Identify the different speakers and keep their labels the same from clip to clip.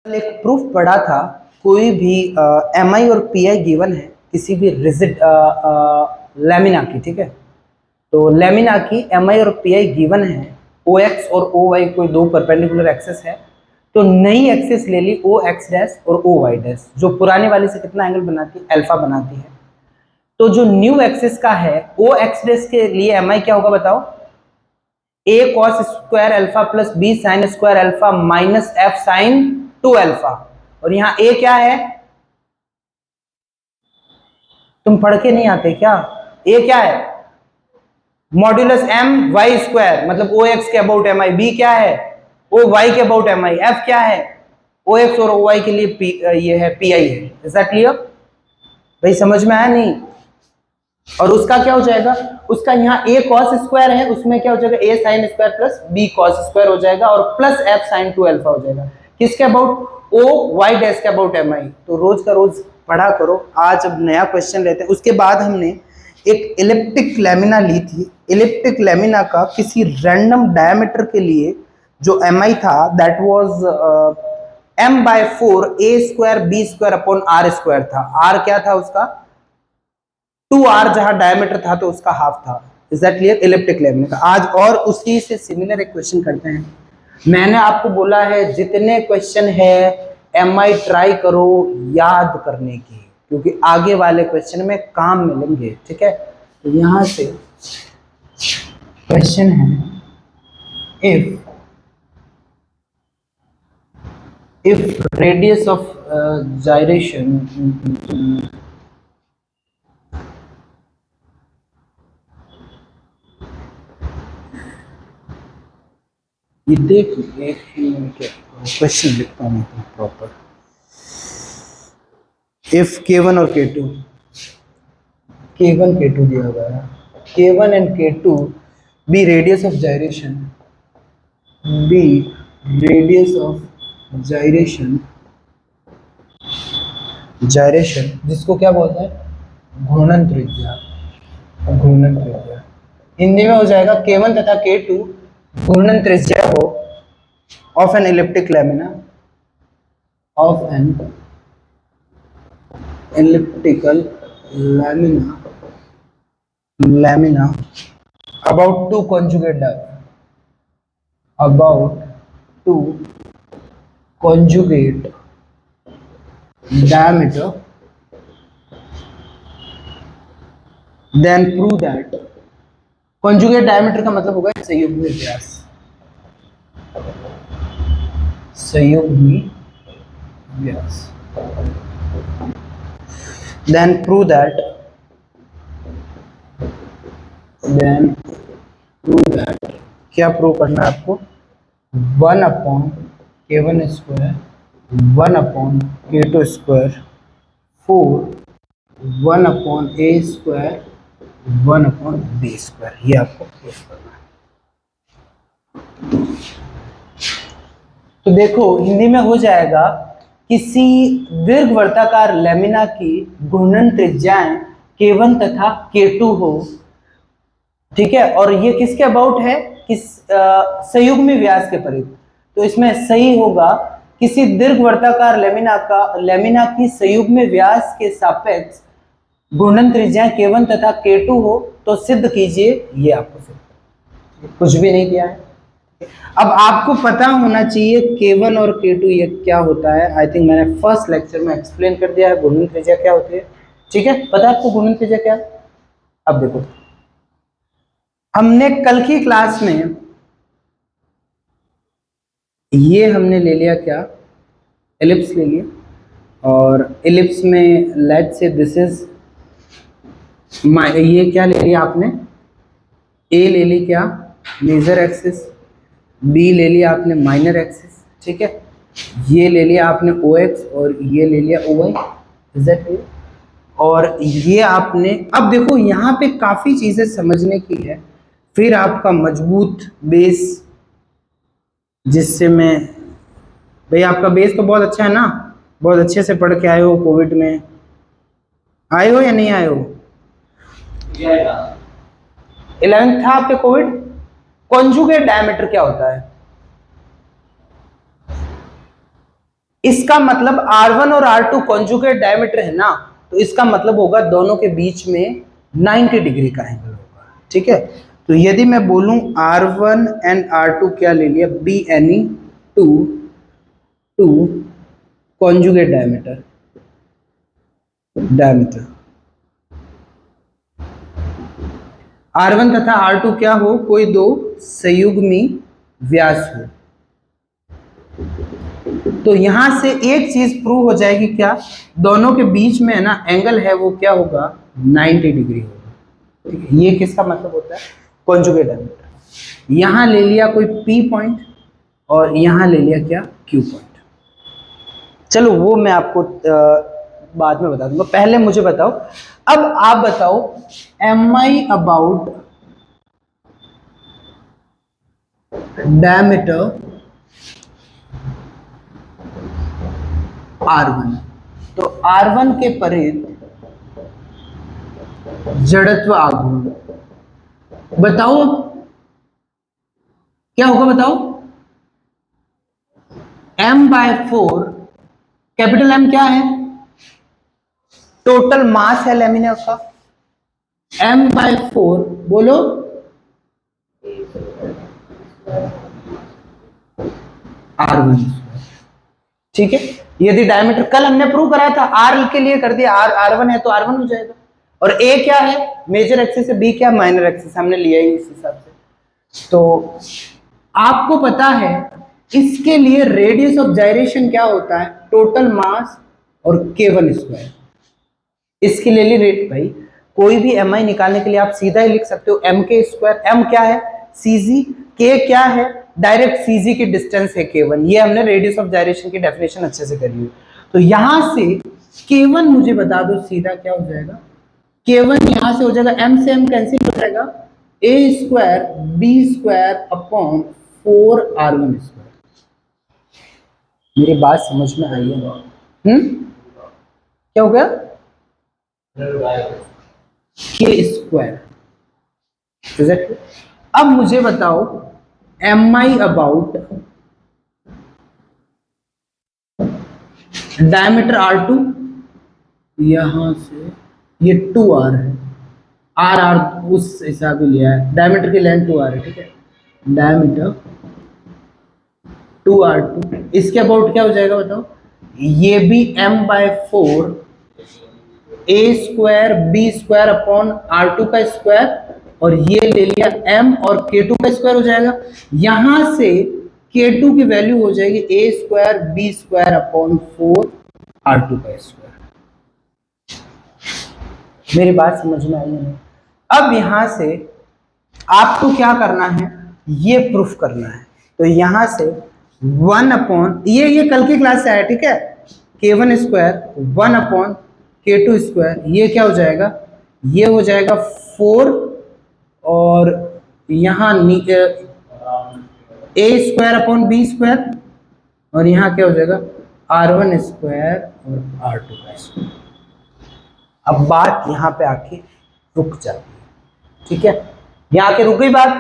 Speaker 1: एक प्रूफ पढ़ा था, कोई भी एम आई और पी आई गिवन है किसी भी रिजिड लैमिना की, ठीक है। तो लैमिना की एम आई और पी आई गिवन है, ओ एक्स और ओ वाई कोई दो परपेंडिकुलर एक्सेस है। तो नई एक्सेस ले ली ओ एक्स डैश और ओ वाई डैश, जो पुराने वाले से कितना एंगल बनाती है, अल्फा बनाती है। तो जो न्यू एक्सेस का है ओ एक्स डैश के लिए एम आई क्या होगा बताओ, A cos square alpha plus B sin square alpha minus F sin 2 alpha. और यहां ए क्या है, तुम पढ़ के नहीं आते क्या? ए क्या है, मॉड्यूलस एम वाई स्क्वायर, मतलब ओ एक्स के अबाउट एम आई। बी क्या है, ओ वाई के अबाउट एम आई। एफ क्या है, ओ एक्स और ओ वाई के लिए पी, ये है पी आई है। Is that clear? भाई समझ में आया नहीं? और उसका क्या हो जाएगा, उसका यहाँ ए कॉस स्क्वायर है, उसमें क्या हो जाएगा, A sin square plus B cos square हो जाएगा और प्लस एफ साइन 2 अल्फा हो जाएगा। किसके अबाउट, ओ वाई डैश के अबाउट एम आई। तो रोज का रोज पढ़ा करो। आज अब नया क्वेश्चन लेते हैं। उसके बाद हमने एक इलिप्टिक लैमिना ली थी। इलिप्टिक लैमिना का किसी रैंडम डायमीटर के लिए जो एम आई था that was M by 4 A square B square upon R square था। आर क्या था उसका, 2r, जहां डायमीटर था तो उसका हाफ था। Is that clear? Elliptic lamina का आज और उसी से सिमिलर एक क्वेश्चन करते हैं। मैंने आपको बोला है जितने क्वेश्चन है एम आई ट्राई करो याद करने की, क्योंकि आगे वाले क्वेश्चन में काम मिलेंगे, ठीक है। तो यहां से क्वेश्चन है, इफ रेडियस ऑफ gyration, ये देख लीजिए क्वेश्चन लिखता हूँ प्रॉपर। इफ k1 और k2, k1 k2 दिया हुआ है, k1 and k2 be radius of gyration, be radius of gyration, gyration जिसको क्या बोलते हैं, घूर्णन त्रिज्या। घूर्णन त्रिज्या हिंदी में हो जाएगा k1 तथा k2 घूर्णन त्रिज्या हो of an elliptic lamina, of an elliptical lamina about to conjugate diameter, then prove that conjugate diameter का मतलब होगा संयुग्मी व्यास, संयुग्मी व्यास। then prove that क्या प्रूव करना है आपको, 1 upon k1 square 1 upon k2 square 4 1 upon a square 1 upon b square, ये आपको prove करना है। तो देखो हिंदी में हो जाएगा, किसी दीर्घवृत्ताकार लैमिना की घूर्णन त्रिज्याएं k1 तथा k2 हो, ठीक है, और ये किसके अबाउट है, किस संयुग्मी व्यास के परित। तो इसमें सही होगा, किसी दीर्घवृत्ताकार लैमिना की संयुग्मी व्यास के सापेक्ष घूर्णन त्रिज्याएं k1 तथा k2 हो तो सिद्ध कीजिए। ये आपको सिद्ध, कुछ भी नहीं दिया है। अब आपको पता होना चाहिए k1 और k2 ये क्या होता है। आई थिंक मैंने फर्स्ट लेक्चर में एक्सप्लेन कर दिया है घूर्णन त्रिज्या क्या होती है, ठीक है। पता है आपको घूर्णन त्रिज्या क्या है? अब देखो, हमने कल की क्लास में ये हमने ले लिया क्या, एलिप्स ले लिया, और एलिप्स में लेट से दिस इज ये क्या ले लिया आपने, ए ले ली क्या, मेजर एक्सिस, बी ले लिया आपने माइनर एक्सिस, ठीक है। ये ले लिया आपने ओ एक्स और ये ले लिया O Y, is that clear? और ये आपने, अब देखो यहाँ पे काफी चीजें समझने की है, फिर आपका मजबूत बेस, जिससे मैं, भाई आपका बेस तो बहुत अच्छा है ना, बहुत अच्छे से पढ़ के आए हो, कोविड में आए हो या नहीं आए हो? 11th था आपके कोविड। कॉन्जुगेट डायमीटर क्या होता है? इसका मतलब R1 और R2 कॉन्जुगेट डायमीटर है ना, तो इसका मतलब होगा दोनों के बीच में 90 डिग्री का एंगल होगा। ठीक है, तो यदि मैं बोलूं R1 एंड R2 क्या ले लिया, BNE2 कॉन्जुगेट डायमीटर R1 तथा R2 क्या हो, कोई दो संयुग्मी व्यास हो। तो यहां से एक चीज प्रूव हो जाएगी, क्या, दोनों के बीच में है ना एंगल है वो क्या होगा, 90 डिग्री होगा। ठीक है, ये किसका मतलब होता है, कॉन्जुगेट डायमीटर। यहां ले लिया कोई P पॉइंट और यहां ले लिया क्या, Q पॉइंट। चलो वो मैं आपको बाद में बता दूंगा, पहले मुझे बताओ, अब आप बताओ MI अबाउट डायमीटर R1। तो R1 के परिध जड़त्व आघूर्ण बताओ क्या होगा, बताओ। M/4, कैपिटल M क्या है, टोटल मास है लेमिनेर का, M/4 बोलो R1। ठीक है, यदि डायमीटर कल हमने प्रूव कराया था, R के लिए कर दिया, R1 है तो R1 हो जाएगा। और A क्या है, मेजर एक्सिस है, B क्या, माइनर एक्सिस, हमने लिया ही इस हिसाब से। तो आपको पता है इसके लिए रेडियस ऑफ जाइरेशन क्या होता है, टोटल मास और K1 स्क्वायर। इसके लिए रेट भाई कोई भी MI निकालने के लिए आप सीधा ही लिख सकते हो MK स्क्वायर। M क्या है, CG, K क्या है, डायरेक्ट CG की डिस्टेंस है K1। ये हमने रेडियस ऑफ जाइरेशन की डेफिनेशन अच्छे से करी है। तो यहां से K1 मुझे बता दो सीधा क्या हो जाएगा, K1 यहां से हो जाएगा, M से M कैंसिल हो जाएगा, A square B square upon 4R1 square. मेरी बात समझ में आई है? क्या हो गया, K स्क्वायर। अब मुझे बताओ MI अबाउट डायमीटर R2, यहां से ये 2R है, R उस हिसाब से लिया है, डायमीटर की लेंथ 2R है। ठीक है, डायमीटर 2R2, इसके अबाउट क्या हो जाएगा बताओ, ये भी M/4 A square B square upon R2 का स्क्वायर, और ये ले लिया M और K2 का स्क्वायर हो जाएगा। यहां से K2 की वैल्यू हो जाएगी A square B square upon 4R2 का स्क्वायर। मेरी बात समझ में आई है? अब यहां से आपको क्या करना है, ये प्रूफ करना है। तो यहां से 1 अपॉन ये कल की क्लास से आया, ठीक है, K1 square 1 upon K2 square, ये क्या हो जाएगा, ये हो जाएगा 4, और यहाँ A square upon B square, और यहाँ क्या हो जाएगा R1 स्क्वायर और R2 का स्क्वायर। अब बात यहाँ पे आके रुक जाती है। ठीक है, यहाँ आके रुक गई बात।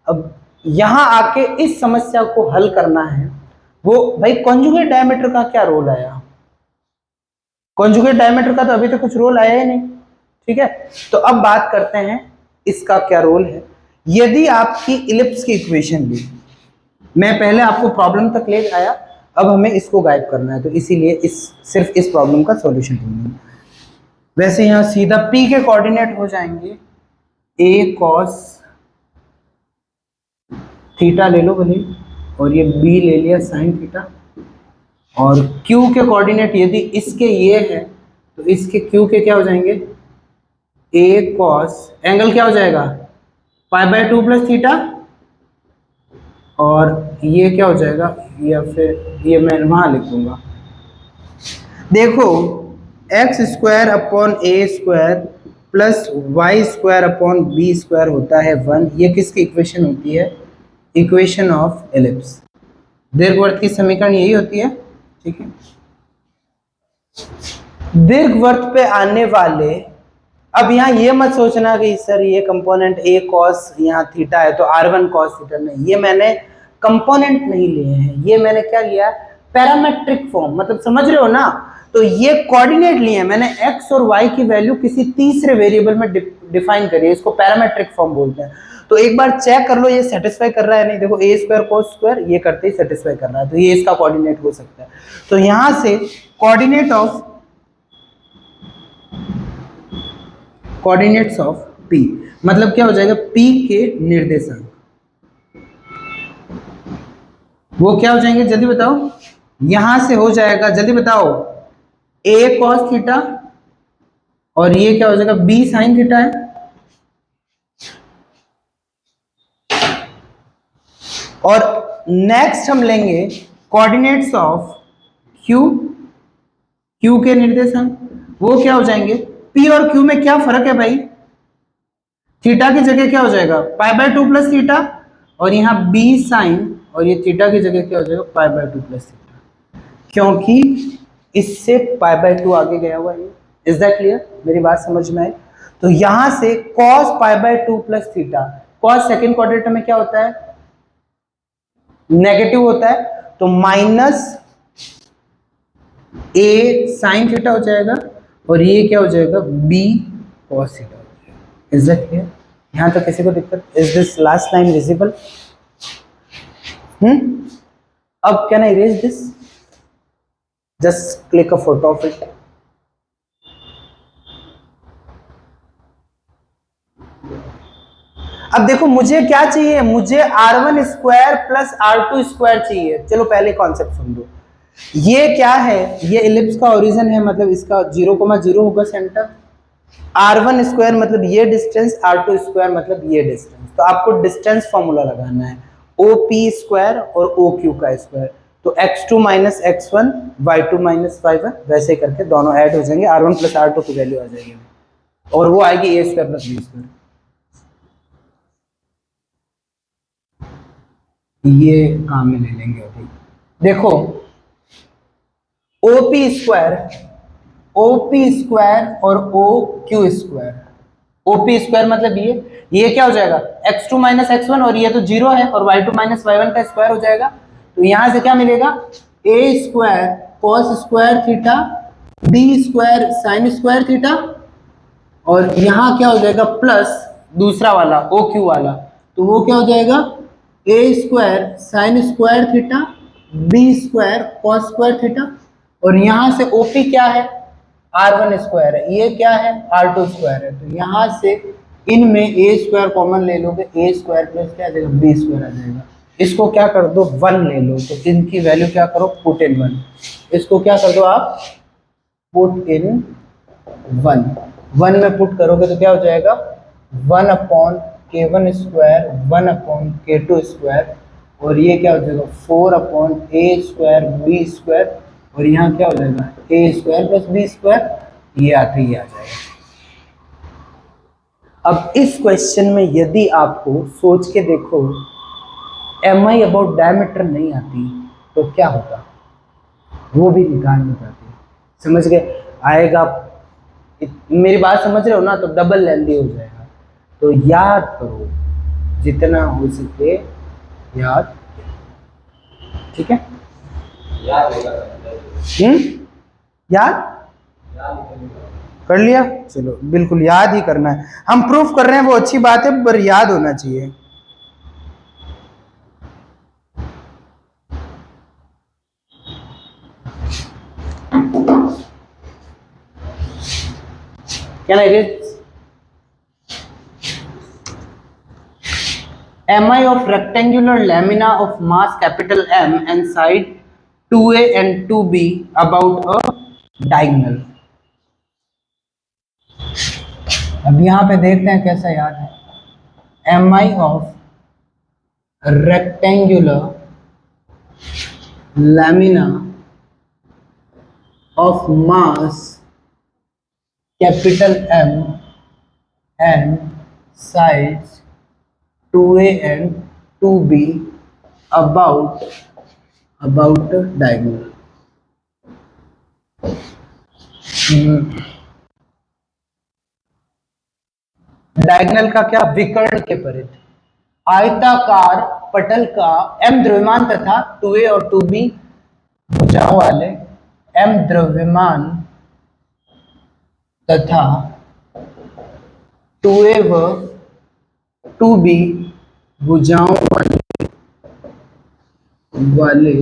Speaker 1: अब यहाँ आके इस समस्या को हल करना है, वो भाई कॉन्जुगेट डायमीटर का क्या रोल आया, कॉन्जुगेट डायमीटर का तो अभी तक कुछ रोल आया ही नहीं। ठीक है, तो अब बात करते हैं इसका क्या रोल है। यदि आपकी इलिप्स की इक्वेशन ली, मैं पहले आपको प्रॉब्लम तक ले आया, अब हमें इसको गायब करना है, तो इसीलिए सिर्फ इस प्रॉब्लम का सॉल्यूशन ढूंढना। वैसे यहां सीधा P के कोऑर्डिनेट हो जाएंगे, A cos थीटा ले लो भले, और ये B ले लिया sin थीटा, और Q के कोऑर्डिनेट यदि इसके ये है तो इसके Q के क्या हो जाएंगे, A cos, एंगल क्या हो जाएगा π/2 प्लस थीटा, और ये क्या हो जाएगा, या फिर ये मैं वहां लिख दूंगा। देखो X square upon A square plus Y square upon B square होता है 1। ये किसकी इक्वेशन होती है, इक्वेशन ऑफ एलिप्स। दीर्घवृत्त की समीकरण यही होती है। ठीक है, दीर्घवृत्त पे आने वाले, अब यहाँ ये मत सोचना कि सर ये कंपोनेंट A cos यहाँ थीटा है तो R1 cos थीटा, नहीं, ये मैंने कंपोनेंट नहीं लिए हैं, ये मैंने क्या लिया, पैरामेट्रिक फॉर्म, मतलब समझ रहे हो ना। तो ये कोऑर्डिनेट लिए हैं मैंने, एक्स और वाई की वैल्यू किसी तीसरे वेरिएबल में डिफाइन करी है, इसको पैरामेट्रिक फॉर्म बोलते हैं। तो एक बार चेक कर लो ये सेटिस्फाई कर रहा है नहीं। देखो ए स्क्वायर कोस स्क्वायर ये करते ही सेटिस्फाई कर रहा है, तो ये इसका कोऑर्डिनेट हो सकता है। तो यहां से कोऑर्डिनेट्स ऑफ पी मतलब क्या हो जाएगा, पी के निर्देशांक वो क्या हो जाएंगे जल्दी बताओ। यहां से हो जाएगा, जल्दी बताओ, ए कॉस थीटा और ये क्या हो जाएगा, बी साइन थीटा है। और नेक्स्ट हम लेंगे कोऑर्डिनेट्स ऑफ क्यू, क्यू के निर्देशांक वो क्या हो जाएंगे। पी और क्यू में क्या फर्क है भाई, थीटा की जगह क्या हो जाएगा पाई बाय 2 प्लस थीटा, और यहाँ बी साइन, और ये थीटा की जगह क्या हो जाएगा पाई बाय 2 प्लस थीटा, क्योंकि इससे पाई बाय 2 आगे गया हुआ है। इज दैट क्लियर, मेरी बात समझ में आई। तो यहां से cos pi by 2 plus theta, cos second quadrant में क्या होता है, नेगेटिव होता है, तो माइनस ए साइन थीटा हो जाएगा, और ये क्या हो जाएगा बी cos थीटा हो जाएगा। इज दैट क्लियर, यहां तक किसी को दिक्कत, is this last line visible. अब can I erase this, just click a photo of it. अब देखो मुझे क्या चाहिए, मुझे r1 square plus r2 square चाहिए। चलो पहले कॉन्सेप्ट सुन लो, ये क्या है, ये इलिप्स का ओरिजिन है, मतलब इसका 0,0 होगा सेंटर, r1 स्क्वायर मतलब ये डिस्टेंस, r2 स्क्वायर मतलब ये डिस्टेंस। तो आपको डिस्टेंस फॉर्मूला लगाना है, OP स्क्वायर और OQ का स्क्वायर, तो x2 minus x1 y2 minus y1, वैसे करके दोनों ऐड हो जाएंगे, r1 प्लस r2 की वैल्यू आ जाएगी, और वो आएगी a square plus b square. ये काम में ले लेंगे अभी। देखो ओपी स्क्वायर और O Q square, OP square मतलब ये क्या हो जाएगा x2 माइनस x1, और ये तो 0 है, और y2 माइनस y1 का स्क्वायर हो जाएगा। तो यहां से क्या मिलेगा, a square cos square theta, b square sine square theta, और यहां क्या हो जाएगा प्लस दूसरा वाला ओ क्यू वाला, तो वो क्या हो जाएगा a square sine square theta, b square cos square theta, और यहां से OP क्या है r1 स्क्वायर है, ये क्या है r2 स्क्वायर है। तो यहां से इनमें a स्क्वायर कॉमन ले लोगे, a स्क्वायर प्लस क्या आ जाएगा b स्क्वायर आ जाएगा। इसको क्या कर दो 1 ले लो, तो इनकी वैल्यू क्या करो पुट इन 1। इसको क्या कर दो आप पुट इन 1 में पुट करोगे तो क्या हो जाएगा 1 upon k1 square 1 upon k2 square, और ये क्या हो जाएगा 4 upon a square b square, और यहाँ क्या हो जाएगा a square plus b square, ये आते ही आ जाएगा। अब इस क्वेश्चन में यदि आपको सोच के देखो mi अबाउट डायमीटर नहीं आती तो क्या होगा, वो भी निकालनी पड़ती है। समझ गए, आएगा, मेरी बात समझ रहे हो ना, तो डबल लेंदी हो जाएगा। तो याद करो जितना हो सके, याद, ठीक है, याद कर लिया, चलो बिल्कुल याद ही करना है, हम प्रूफ कर रहे हैं वो अच्छी बात है, पर याद होना चाहिए। Can I read? Mi of rectangular lamina of mass capital M and side 2a and 2b about a diagonal। अब यहां पे देखते हैं कैसा याद है। Mi of rectangular lamina of mass capital M and sides 2a and 2b about diagonal। Diagonal का क्या, विकर्ण के परिध, आयताकार पटल का m द्रव्यमान तथा 2a और 2b भुजाओं वाले m द्रव्यमान तथा 2a व 2b भुजाओं वाले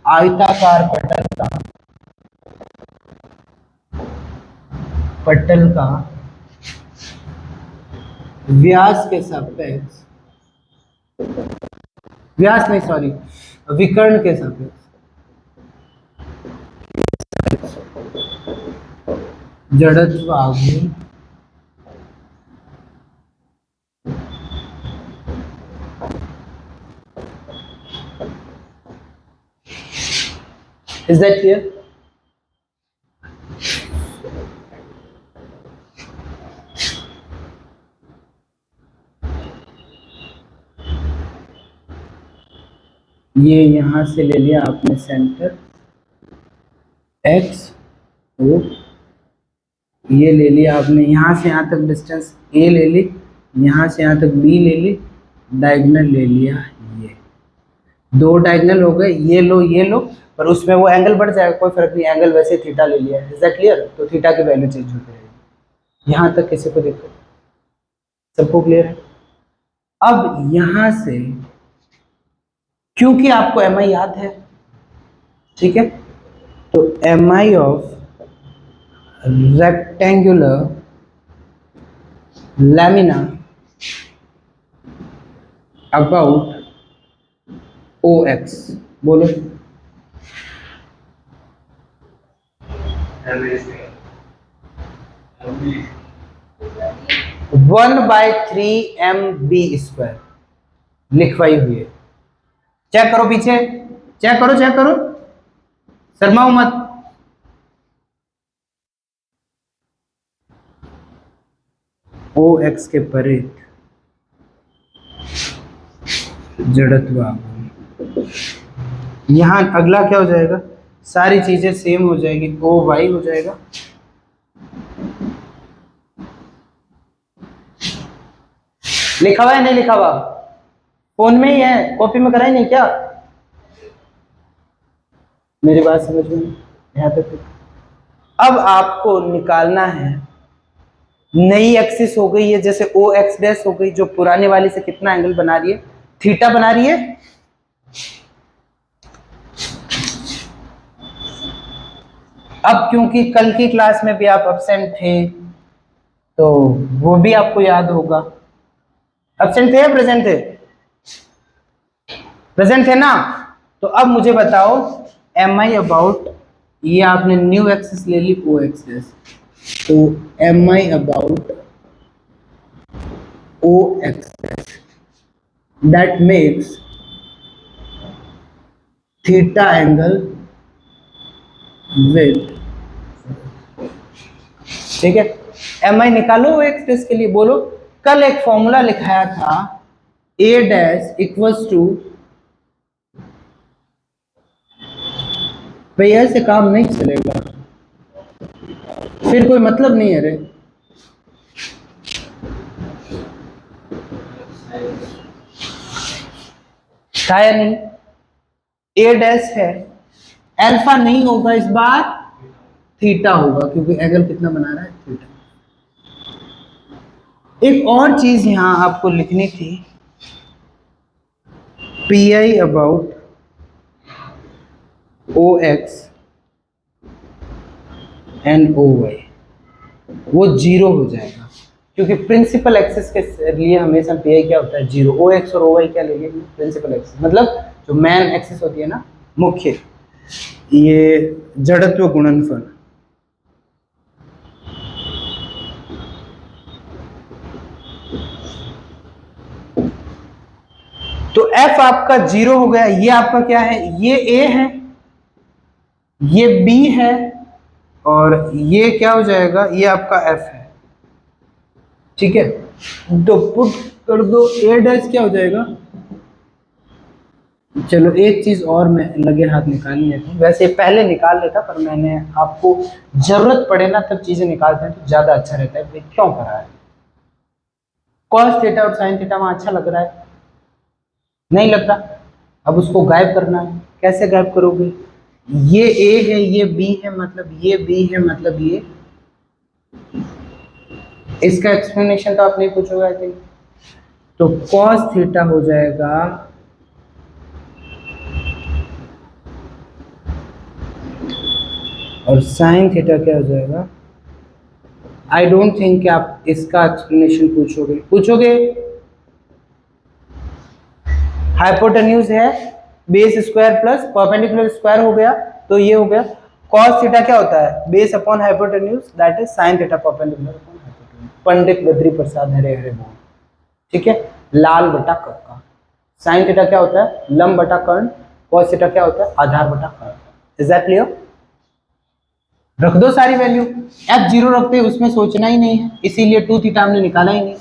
Speaker 1: आयताकार पटल का व्यास के सापेक्ष, व्यास नहीं सॉरी, विकर्ण के सापेक्ष जड़त्व आघूर्ण Is that clear? ये यहां से ले लिया आपने सेंटर x ओ, ये ले लिया आपने यहां से यहां तक डिस्टेंस a ले ली, यहां से यहां तक b ले ली, डायगोनल ले लिया, ये दो डायगोनल हो गए, ये लो, पर उसमें वो एंगल बढ़ जाएगा, कोई फर्क नहीं, एंगल वैसे थीटा ले लिया है। Is that clear? तो थीटा की वैल्यू चेंज होती रहेगी। यहां तक किसी को दिक्कत? सबको क्लियर है? अब यहां से क्योंकि आपको एम आई याद है, ठीक है, तो M I of rectangular lamina about O X, बोलो। 1/3 MB² लिखवाई हुई है। चेक करो पीछे, चेक करो, शर्माओ मत। ओ एक्स के परित जड़त्व आघूर्ण। यहां अगला क्या हो जाएगा? सारी चीजें सेम हो जाएगी, ओ वाई हो जाएगा, लिखा हुआ है नहीं लिखा हुआ? फोन में ही है, कॉपी में कराई नहीं क्या? मेरी बात समझ में यहां तक? अब आपको निकालना है, नई एक्सिस हो गई है, जैसे ओ एक्स डैश हो गई, जो पुराने वाली से कितना एंगल बना रही है? थीटा बना रही है। अब क्योंकि कल की क्लास में भी आप एब्सेंट थे, तो वो भी आपको याद होगा। एब्सेंट थे या प्रेजेंट थे? प्रेजेंट थे ना? तो अब मुझे बताओ एम आई अबाउट, ये आपने न्यू एक्सिस ले ली ओ एक्स डैश, तो M I about O X dash that makes theta angle with, ठीक है, एम आई निकालो ओ एक्स डैश के लिए। बोलो, कल एक फॉर्मूला लिखाया था, ए डैश इक्वल्स टू, भाई ऐसे काम नहीं चलेगा, फिर कोई मतलब नहीं है रे। शायद नहीं, ए डैश है, अल्फा नहीं होगा इस बार, थीटा होगा, क्योंकि एंगल कितना बना रहा है? थीटा। एक और चीज यहां आपको लिखनी थी, P I about O X and O Y, वो जीरो हो जाएगा, क्योंकि प्रिंसिपल एक्सिस के लिए हमेशा पी आई क्या होता है? जीरो। ओ एक्स और ओ वाई क्या लेंगे? प्रिंसिपल एक्सिस, मतलब जो मेन एक्सिस होती है ना, मुख्य, ये जड़त्व गुणनफल। तो F आपका जीरो हो गया, ये आपका क्या है? ये A है, ये B है, और ये क्या हो जाएगा? ये आपका F है, ठीक है। तो पुट कर दो, A डैश क्या हो जाएगा? चलो एक चीज और मैं लगे हाथ निकाल लेता हूँ, वैसे पहले निकाल लेता, पर मैंने आपको जरूरत पड़े ना तब चीजें निकालते हैं तो ज्यादा अच्छा रहता है। भाई क्यों करा है? कॉस थीटा और साइन थीटा वहां अच्छा लग रहा है, नहीं लग रहा? अब उसको गायब करना है, कैसे गायब करोगे? ये ए है, ये बी है, मतलब ये बी है, मतलब ये, इसका एक्सप्लेनेशन तो आप नहीं पूछोगे आई थिंक। तो cos थीटा हो जाएगा और sin थीटा क्या हो जाएगा। आई डोंट थिंक कि आप इसका एक्सप्लेनेशन पूछोगे। हाइपोटेन्यूज है, base square plus perpendicular square हो गया, तो ये हो गया। cos थीटा क्या होता है, base upon hypotenuse, that is sin theta perpendicular upon hypotenuse. Pandit Badri Prasad हरे हरे बोल, ठीक है। लाल बटा कक्का। sin थीटा क्या होता है, लंब बटा कर्ण। cos थीटा क्या होता है, आधार बटा कर्ण। Is that clear? रख दो सारी वैल्यू। f जीरो रखते हैं, उसमें सोचना ही नहीं है, इसीलिए 2 थीटा हमने निकाला ही नहीं।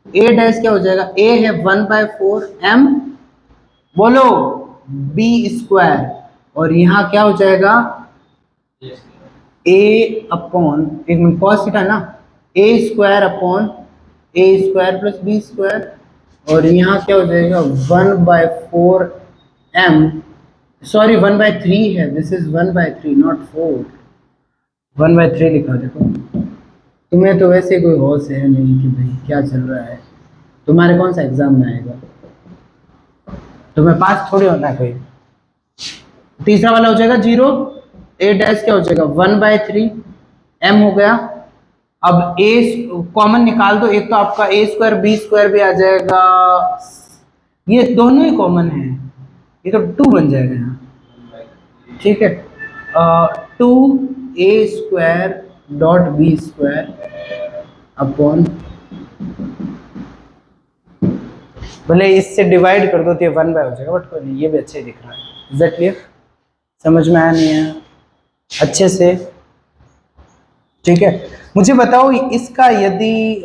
Speaker 1: a डैश क्या हो जाएगा, a है 1/4 m, बोलो, बी स्क्वायर, और यहाँ क्या हो जाएगा a अपॉन, एक मिनट, cos थीटा ना, a square upon a square plus B square, और यहाँ क्या हो जाएगा 1/4 m, सॉरी 1/3 है, दिस इज 1/3 नॉट 4, 1/3 लिखा। देखो तुम्हें तो वैसे कोई होश है नहीं कि भाई क्या चल रहा है, तुम्हारे कौन सा एग्जाम में आएगा, तुम्हें पास थोड़ी होना है कोई। तीसरा वाला हो जाएगा 0, ए डैश क्या हो जाएगा 1/3 m हो गया। अब ए कॉमन निकाल दो, एक तो आपका ए स्क्वायर बी स्क्वायर भी आ जाएगा, ये दोनों ही कॉमन है, ये तो 2 बन जाएगा यहाँ, ठीक है। 2a² dot B square upon, भले इससे डिवाइड कर दो तो ये 1/, हो जाएगा, बट कोई नहीं, ये भी अच्छे दिख रहा है। Is that clear? समझ में आया नहीं है अच्छे से? ठीक है, मुझे बताओ इसका यदि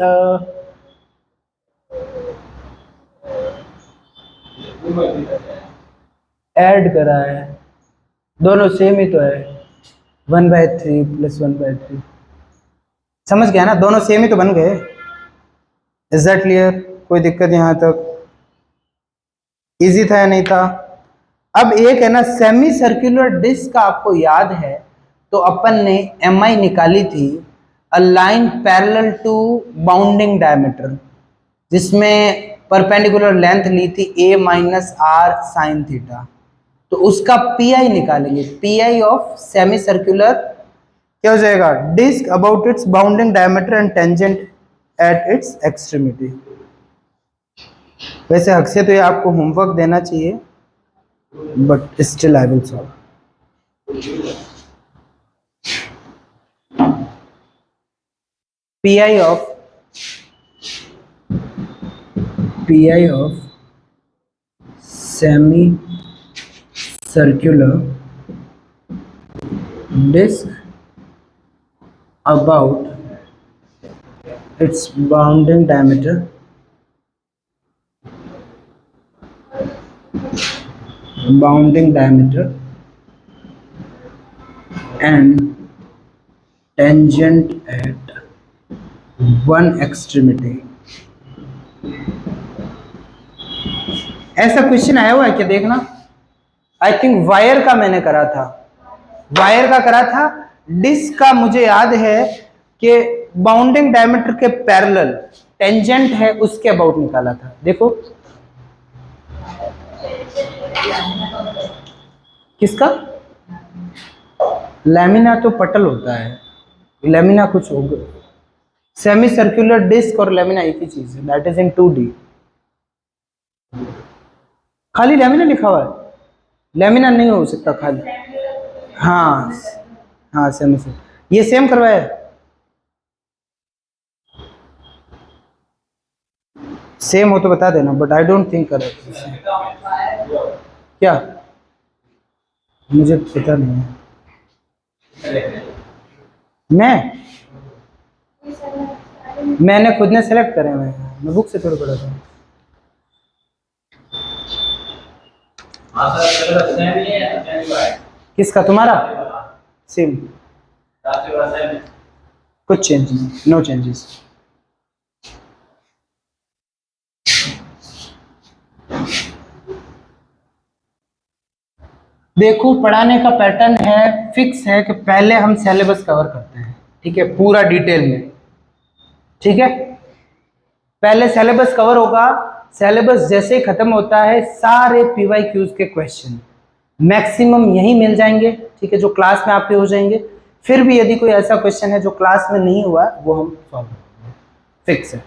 Speaker 1: ऐड करा है, दोनों सेम ही तो है, 1/3 प्लस 1/3, समझ गया ना, दोनों सेम ही तो बन गए। Is that clear? कोई दिक्कत यहाँ तक? इजी था या नहीं था? अब एक है ना सेमी सर्कुलर डिस्क का, आपको याद है तो अपन ने एम आई निकाली थी, a line parallel to bounding diameter, जिसमें परपेंडिकुलर लेंथ ली थी a minus R sine theta. तो उसका पी आई निकालेंगे, P I of semi circular क्या हो जाएगा, disc about its bounding diameter and tangent at its extremity. वैसे हक से तो ये आपको होमवर्क देना चाहिए, but still I will solve. P I of semi circular disc about its bounding diameter and tangent at one extremity। ऐसा question आया हुआ है क्या, देखना। आई थिंक वायर का मैंने करा था, वायर का करा था। डिस्क का मुझे याद है कि बाउंडिंग डायमीटर के पैरेलल टेंजेंट है, उसके अबाउट निकाला था। देखो किसका, लैमिना तो पटल होता है, लैमिना कुछ होगा। सेमी सर्कुलर डिस्क और लैमिना एक ही चीज है, दैट इज इन 2D। खाली लैमिना लिखा हुआ है, लैमिना नहीं हो सकता खाली। हाँ हाँ सेमी सर्कुलर, ये सेम करवाया है, सेम हो तो बता देना, बट आई डोंट थिंक कर क्या, मुझे पता नहीं है। मैंने खुद ने सेलेक्ट करे हुए हैं, मैं बुक से थोड़ा पढ़ा था। किसका, तुम्हारा? सेम, कुछ चेंज नहीं, नो चेंजेस। देखो पढ़ाने का पैटर्न है, फिक्स है कि पहले हम सिलेबस कवर करते हैं, ठीक है, पूरा डिटेल में, ठीक है। पहले सिलेबस कवर होगा, सिलेबस जैसे ही खत्म होता है सारे PYQs के क्वेश्चन मैक्सिमम यही मिल जाएंगे, ठीक है, जो क्लास में आपके हो जाएंगे। फिर भी यदि कोई ऐसा क्वेश्चन है जो क्लास में नहीं हुआ वो हम सॉल्व करेंगे, फिक्स है।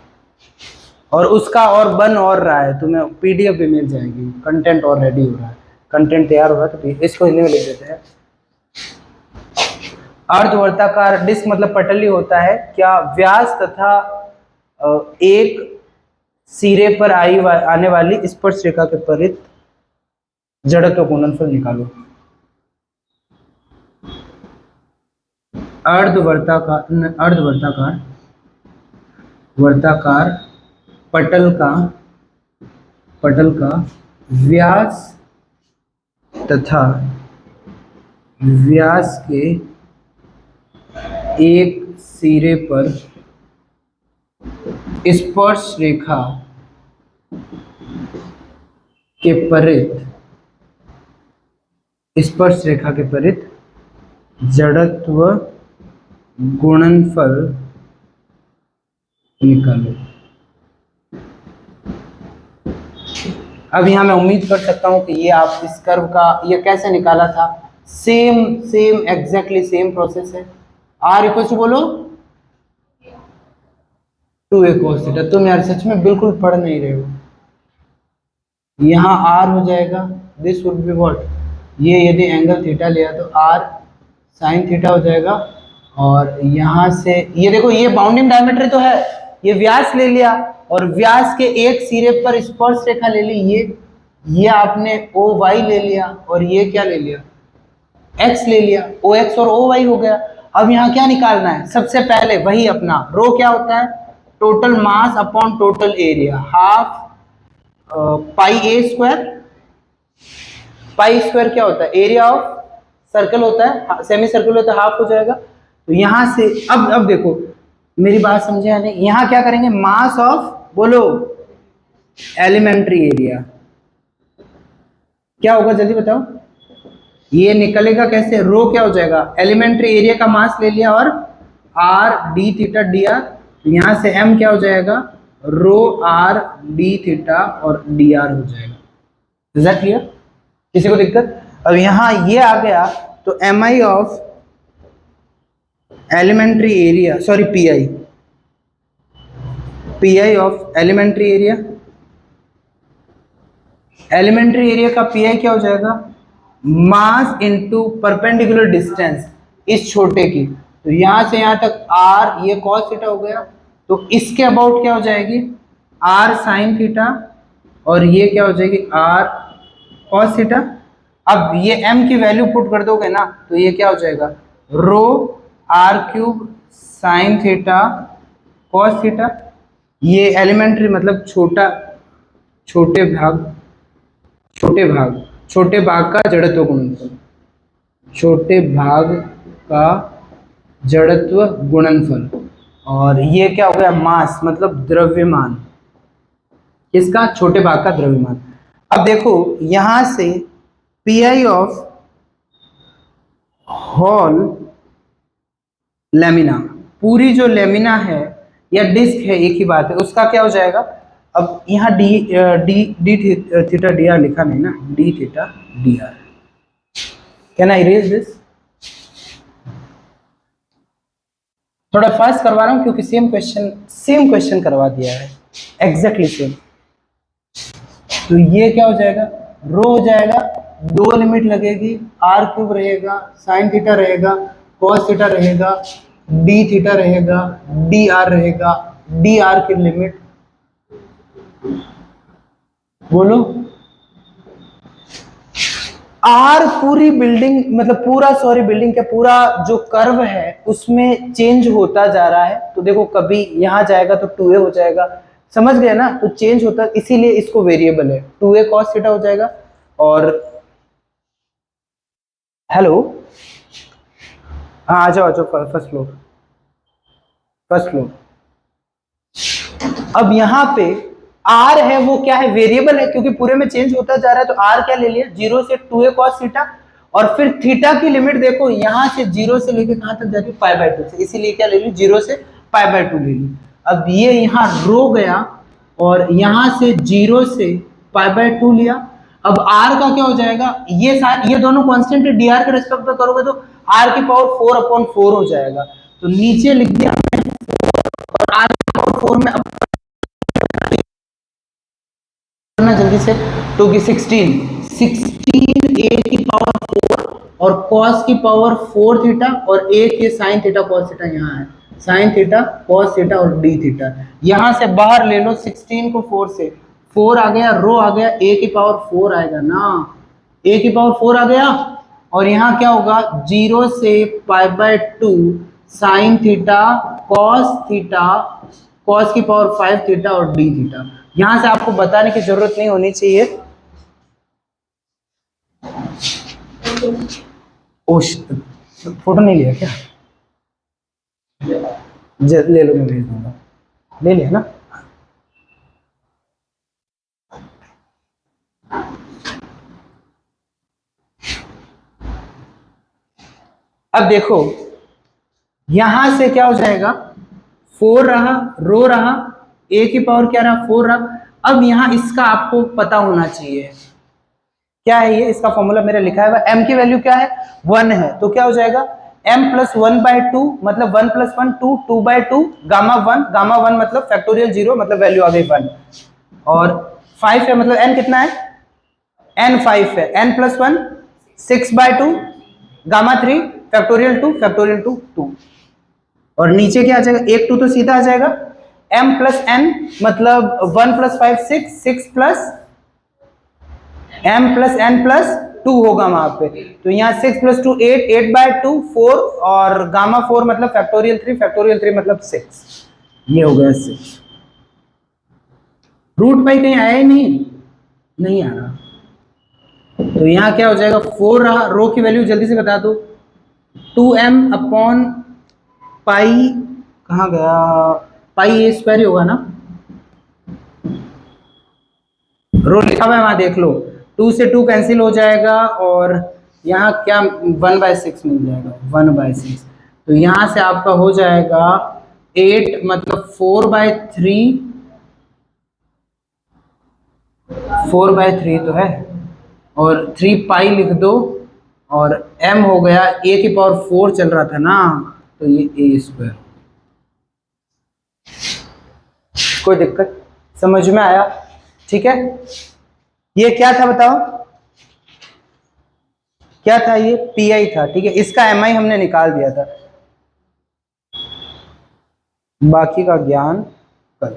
Speaker 1: और उसका और बन और रहा है, तुम्हें PDF भी मिल जाएगी, कंटेंट और रेडी हो रहा है, कंटेंट तैयार हो रहा है, तो इसको हिंदी में लिख देते हैं। अर्धवर्ताकार डिस्क मतलब पटली होता है, क्या व्यास तथा एक सिरे पर आने वाली स्पर्श रेखा के परित जड़त्व गुणनफल निकालो। वर्ताकार पटल का व्यास तथा व्यास के एक सिरे पर स्पर्श रेखा के परित जड़त्व गुणनफल निकालो। अब यहाँ मैं उम्मीद कर सकता हूँ कि ये आप इस कर्व का ये कैसे निकाला था, सेम एग्जैक्टली सेम प्रोसेस है। R इक्वल टू बोलो 2a cos थीटा। तुम यार सच में बिल्कुल पढ़ नहीं रहे हो। यहाँ R हो जाएगा, दिस वुड बी व्हाट, ये यदि एंगल थीटा लिया तो R साइन थीटा हो जाएगा। और यहाँ से ये देखो, ये बाउंडिंग डायमीटर तो है, ये व्यास ले लिया और व्यास के एक सिरे पर स्पर्श रेखा ले ली, ये आपने OY ले लिया और ये क्या ले लिया, X ले लिया, OX और OY हो गया। अब यहाँ क्या निकालना है, सबसे पहले वही अपना रो क्या होता है, total mass upon total area, half pi A square. Pi square क्या होता है, एरिया ऑफ सर्कल होता है, सेमी सर्कल होता है, हाफ हो जाएगा। तो यहां से अब देखो मेरी बात समझे या नहीं, यहां क्या करेंगे, मास ऑफ बोलो एलिमेंट्री एरिया, क्या होगा जल्दी बताओ, ये निकलेगा कैसे, रो क्या हो जाएगा, एलिमेंट्री एरिया का मास ले लिया और R d थीटा dr, यहां से M क्या हो जाएगा, रो R d थीटा और dr हो जाएगा। इज दैट क्लियर, किसी को दिक्कत। अब यहां ये आ गया तो MI of elementary area, sorry PI of elementary area, elementary area का PI क्या हो जाएगा, मास इनटू परपेंडिकुलर डिस्टेंस इस छोटे की, तो यहां से यहां तक R, ये cos थीटा हो गया, तो इसके अबाउट क्या हो जाएगी, R साइन थीटा और ये क्या हो जाएगी, R cos थीटा। अब ये M की वैल्यू पुट कर दोगे ना तो ये क्या हो जाएगा, रो R cube sine theta cos theta. ये एलिमेंट्री मतलब छोटे भाग का जड़त्व गुणनफल, छोटे भाग का जड़त्व गुणनफल। और ये क्या हो गया, मास मतलब द्रव्यमान, किसका, छोटे भाग का द्रव्यमान। अब देखो यहां से PI ऑफ होल लेमिना, पूरी जो लेमिना है या डिस्क है, एक ही बात है, उसका क्या हो जाएगा। अब यहाँ डी थीटा dr लिखा नहीं ना, d theta dr, can I erase this, थोड़ा फास्ट करवा रहा हूं क्योंकि सेम क्वेश्चन करवा दिया है, एग्जैक्टली सेम। तो ये क्या हो जाएगा, रो हो जाएगा, दो लिमिट लगेगी, R क्यूब रहेगा, साइन थीटा रहेगा, cos थीटा रहेगा, d थीटा रहेगा, dr रहेगा, dr की लिमिट बोलो। R पूरी बिल्डिंग मतलब बिल्डिंग का पूरा जो कर्व है उसमें चेंज होता जा रहा है। तो देखो कभी यहां जाएगा तो 2a हो जाएगा, समझ गए ना, तो चेंज होता, इसीलिए इसको वेरिएबल है, 2a cos थीटा हो जाएगा। और हेलो, हाँ आ जाओ फर्स्ट फ्लोर। अब यहाँ पे R है वो क्या है, वेरिएबल है, क्योंकि पूरे में चेंज होता जा रहा है, तो R क्या ले लिया, 0 से 2a cos थीटा। और फिर थीटा की लिमिट देखो, यहां से 0 से लेके कहां तक जाती है, π/2 से, इसीलिए क्या ले ली, 0 से π/2 ले ली। अब ये यहाँ रो गया और यहां से 0 से π/2 लिया। अब r का क्या हो जाएगा, ये दोनों कांस्टेंट है, dr के रेस्पेक्ट में करोगे तो r की पावर 4/4 हो जाएगा। तो नीचे लिख दिया और r की पावर 4 में अब जल्दी से, 2 की 16 a की पावर 4 और cos की पावर 4 थीटा और a के sin थीटा cos थीटा यहाँ है, sin थीटा cos थीटा और d थीटा। यहां से बाहर ले लो 16 को 4 से, 4 आ गया, रो आ गया, a की पावर 4 आएगा ना, a की पावर 4 आ गया। और यहाँ क्या होगा, 0 से π/2 sin थीटा cos की पावर 5 थीटा और d थीटा। यहां से आपको बताने की जरूरत नहीं होनी चाहिए। फोटो नहीं लिया क्या, ले लो, मैं भेज दूंगा, ले लिया ना। अब देखो यहां से क्या हो जाएगा, 4 रहा, रो रहा, a की पावर क्या रहा, 4 रहा। अब यहां इसका आपको पता होना चाहिए, क्या है ये, इसका फॉर्मूला मेरा लिखा है, m की वैल्यू क्या है, 1 है, तो क्या हो जाएगा m प्लस 1/2 मतलब 1 प्लस 1 2, 2/2 गामा 1 मतलब फैक्टोरियल 0 मतलब वैल्यू आ गई 1, और 5 है मतलब n कितना है, n 5 है, n प्लस 1 6/2 गामा 3 फैक्टोरियल 2 2, और नीचे क्या आ जाएगा, 1 2 तो सीधा आ जाएगा, m प्लस n मतलब 1 plus 5 6 plus m plus n plus 2 होगा वहां पे, तो यहाँ 6 प्लस 2 8, 8/2 4 और गामा 4 मतलब फैक्टोरियल 3 मतलब 6, ये हो गया 6। रूट भाई कहीं आया ही नहीं आ रहा, तो यहाँ क्या हो जाएगा, 4 रहा, रो की वैल्यू जल्दी से बता दो, 2m अपॉन पाई, कहाँ गया, पाई a स्क्वायर ही होगा ना, रो लिखा हुआ है वहां देख लो, 2 से 2 कैंसिल हो जाएगा और यहाँ क्या 1/6 मिल जाएगा, 1/6, तो यहाँ से आपका हो जाएगा 8 मतलब 4/3 तो है, और 3 पाई लिख दो, और m हो गया, a की पावर 4 चल रहा था ना, तो ये a स्क्वायर। कोई दिक्कत, समझ में आया, ठीक है। ये क्या था बताओ, क्या था, ये पी था, ठीक है, इसका एम आई हमने निकाल दिया था, बाकी का ज्ञान कल।